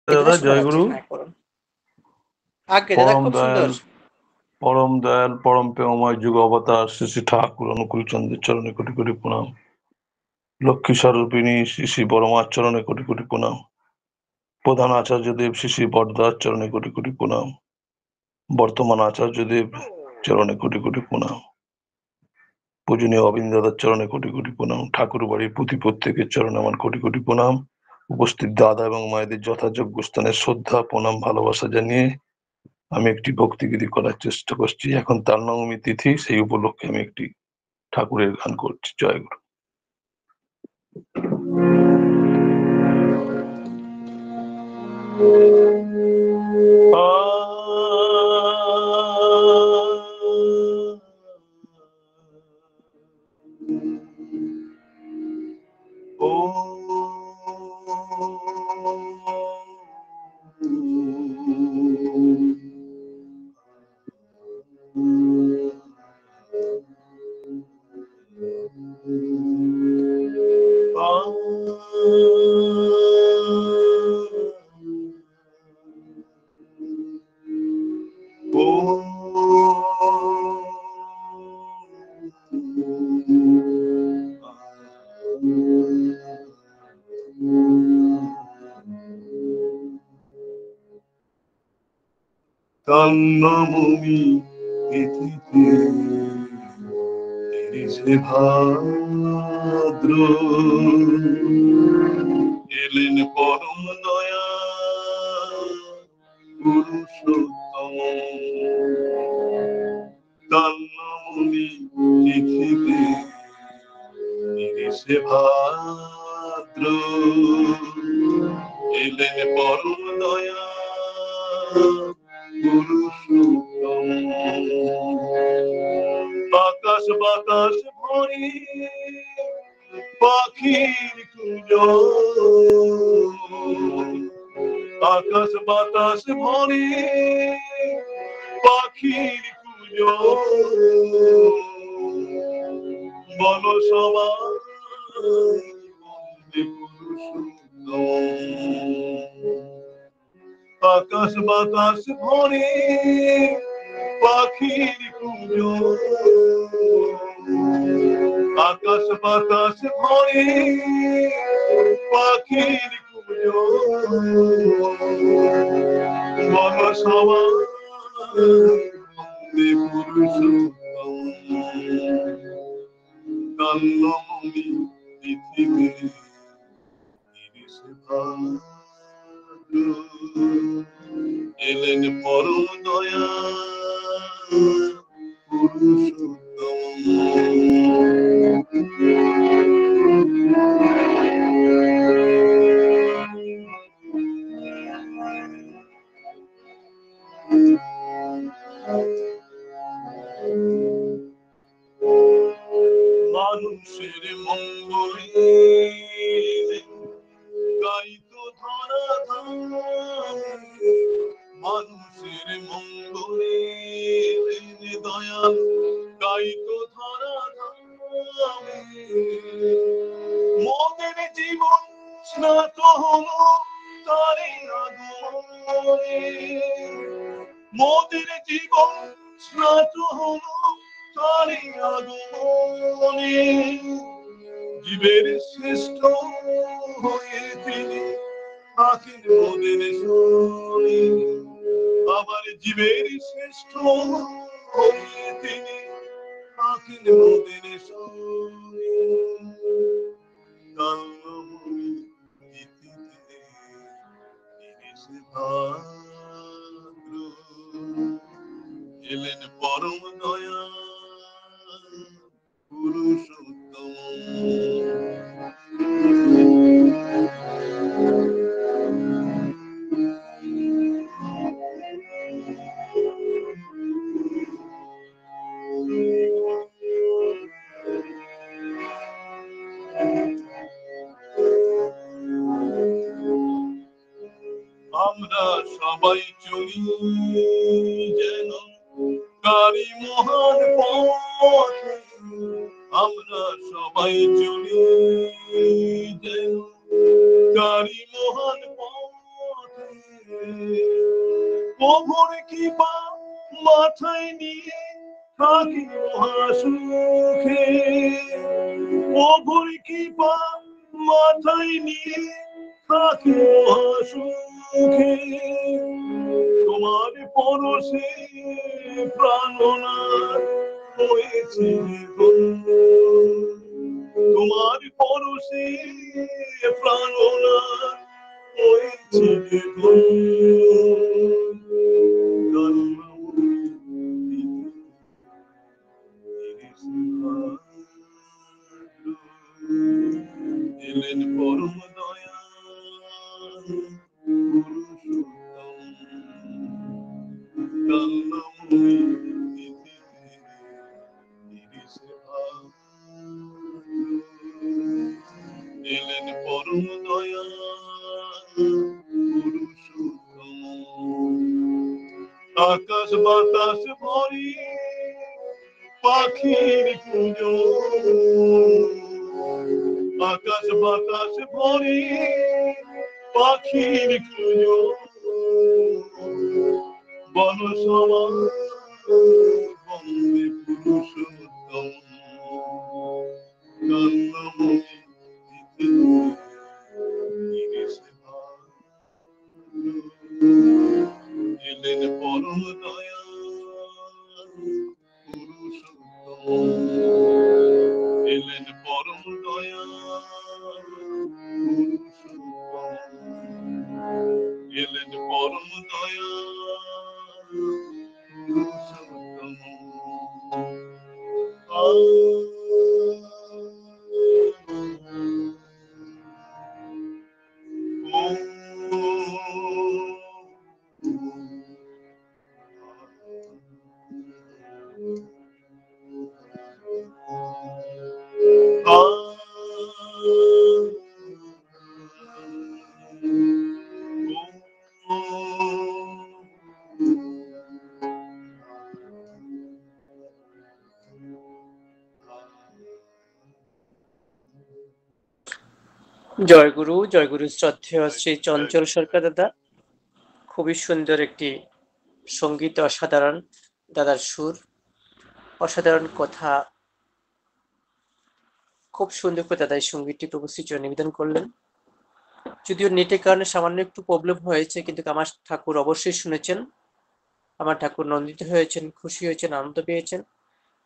দিদি দাদা শোনা যাচ্ছে, জয়গুরু। হ্যাঁ করুন। আগে দাদা পরম খুব সুন্দর। দয়াল পরম দয়াল পরম প্রেমময় যুগ অবতার শ্রী শ্রী ঠাকুর অনুকূল চন্দ্রের চরণে কোটি কোটি প্রণাম। লক্ষ্মী স্বরূপিণী শ্রী শ্রী বড়মার চরণে কোটি কোটি প্রণাম। প্রধান আচার্যদেব শ্রী শ্রী বরদার চরণে কোটি কোটি প্রণাম। বর্তমান আচার্যদেব চরণে কোটি কোটি প্রণাম। পূজনীয় অবিন্দ দাদার চরণে কোটি কোটি প্রণাম। ঠাকুর বাড়ির প্রতি প্রত্যেকের চরণে আমার কোটি কোটি প্রণাম। উপস্থিত দাদা এবং মায়েদের যথাযোগ্য স্থানে শ্রদ্ধা প্রণাম ভালোবাসা জানিয়ে আমি একটি ভক্তিগীতি করার চেষ্টা করছি। এখন তার নবমী তিথি, সেই উপলক্ষে আমি একটি ঠাকুরের গান করছি। জয় গুরু। কান্নাময়ী তিথিতে তিরিশে ভাদ্র এলেন পরম দয়া পুরুষোত্তম। কান্নাময়ী তিথিতে তিরিশে ভাদ্র এলেন পরম দয়া পুরুষোত্তম। আকাশ বাতাস ভরি পাখির কুঞ্জ, আকাশ বাতাস ভরি পাখির কুঞ্জ, বল সবাই বন্দে পুরুষোত্তম। আকাশ বাতাস ভরে পাখির কুঞ্জ, আকাশ বাতাস ভরে পাখির কুঞ্জ, বল সবাই বন্দে পুরুষোত্তম। কান্নাময়ী তিথিতে তিরিশে ভাদ্র এলেন পরম দয়া পুরুষোত্তম। মানুষের মঙ্গলে গাইতো ধরা ধামে, মানুষের মঙ্গলে দয়াল গাইতো ধরা ধামে। মোদের জীবন স্নাত হলো তারে আগমনে, মোদের জীবন স্নাত হলো তারে আগমনে। জীবের শ্রেষ্ঠ হয়ে তিনি আছেন মোদের শরণে, আবার জীবের শ্রেষ্ঠ হয়ে তিনি আছেন মোদের শরণে। কান্নাময়ী তিথিতে তিরিশে ভাদ্র এলেন পরম দয়া পুরুষোত্তম। আমরা সবাই চলি যেন কারি মহান পথে, আমরা সবাই চলি যেন কারি মহান পথে। প্রভুর কৃপা মাথায় নিয়ে থাকি মহাসুখে, প্রভুর কৃপা মাথায় নিয়ে থাকি মহাসুখে। তোমার পরশে প্রাণনাথ হয়েছে ধন্য, তোমার পরশে প্রাণনাথ হয়েছে এলেন পরম দয়া এলেন পরম দয়া পুরুষোত্তম। আকাশ বাতাস ভরি পাখির কুঞ্জ, আকাশ বাতাস ভরি পাখির কুঞ্জ, বন সমাজ বন্দে পুরুষোত্তম। এলেন পরম দয়া পুরুষোত্তম, এলেন পরম দয়া পুরুষোত্তম, এলেন পরম দয়া পুরুষোত্তম। জয়গুরু, জয়গুরু শ্রদ্ধেয় শ্রী চঞ্চল সরকার দাদা। খুবই সুন্দর একটি সঙ্গীত, অসাধারণ দাদার সুর, অসাধারণ কথা। খুব সুন্দর করে দাদা এই সঙ্গীতটি প্রভু শ্রীচরণে নিবেদন করলেন। যদিও নেটের কারণে সামান্য একটু প্রবলেম হয়েছে, কিন্তু আমার ঠাকুর অবশ্যই শুনেছেন, আমার ঠাকুর নন্দিত হয়েছেন, খুশি হয়েছেন, আনন্দ পেয়েছেন।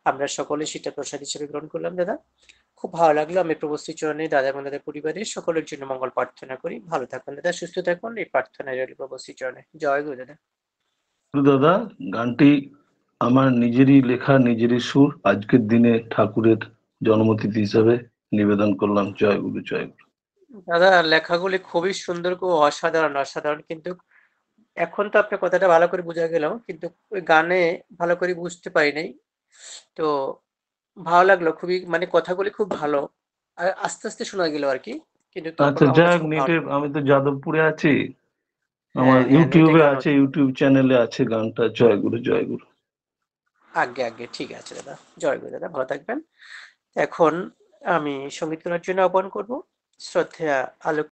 আমরা সকলে সেটা প্রসাদ হিসেবে গ্রহণ করলাম দাদা। খুব ভালো লাগলো। আমি প্রভু শ্রীচরণে দাদা এবং দাদার পরিবারের সকলের জন্য মঙ্গল প্রার্থনা করি। ভালো থাকুন দাদা, সুস্থ থাকুন, এই প্রার্থনা রইল প্রভু শ্রীচরণে। জয় গুরু দাদা। দাদা, গানটি আমার নিজেরই লেখা, নিজেরই সুর। আজকের দিনে ঠাকুরের জন্মতিথি হিসাবে নিবেদন করলাম। জয় গুরু, জয় গুরু। দাদা লেখাগুলি খুবই সুন্দর, খুব অসাধারণ অসাধারণ, কিন্তু এখন তো আপনার কথাটা ভালো করে বোঝা গেল, কিন্তু ওই গানে ভালো করে বুঝতে পারি নাই। তো ভালো লাগলো খুবই, মানে কথাগুলি খুব ভালো, আর আস্তে আস্তে শোনা গেল আর কি, কিন্তু আচ্ছা, আমার যাই কাছে হোক, খুব ভালো নেটে লাগলো। আমি তো যাদবপুরে আছি, আমার হ্যাঁ হ্যাঁ, নেটে ইউটিউবে গান আছে, হচ্ছে। ইউটিউব চ্যানেলে আছে গানটা। জয় গুরু, জয় গুরু। আগে আগে ঠিক আছে দাদা, জয় গুরু দাদা, ভালো থাকবেন। এখন আমি সঙ্গীত করার জন্য আহ্বান করবো শ্রদ্ধেয়া আলোক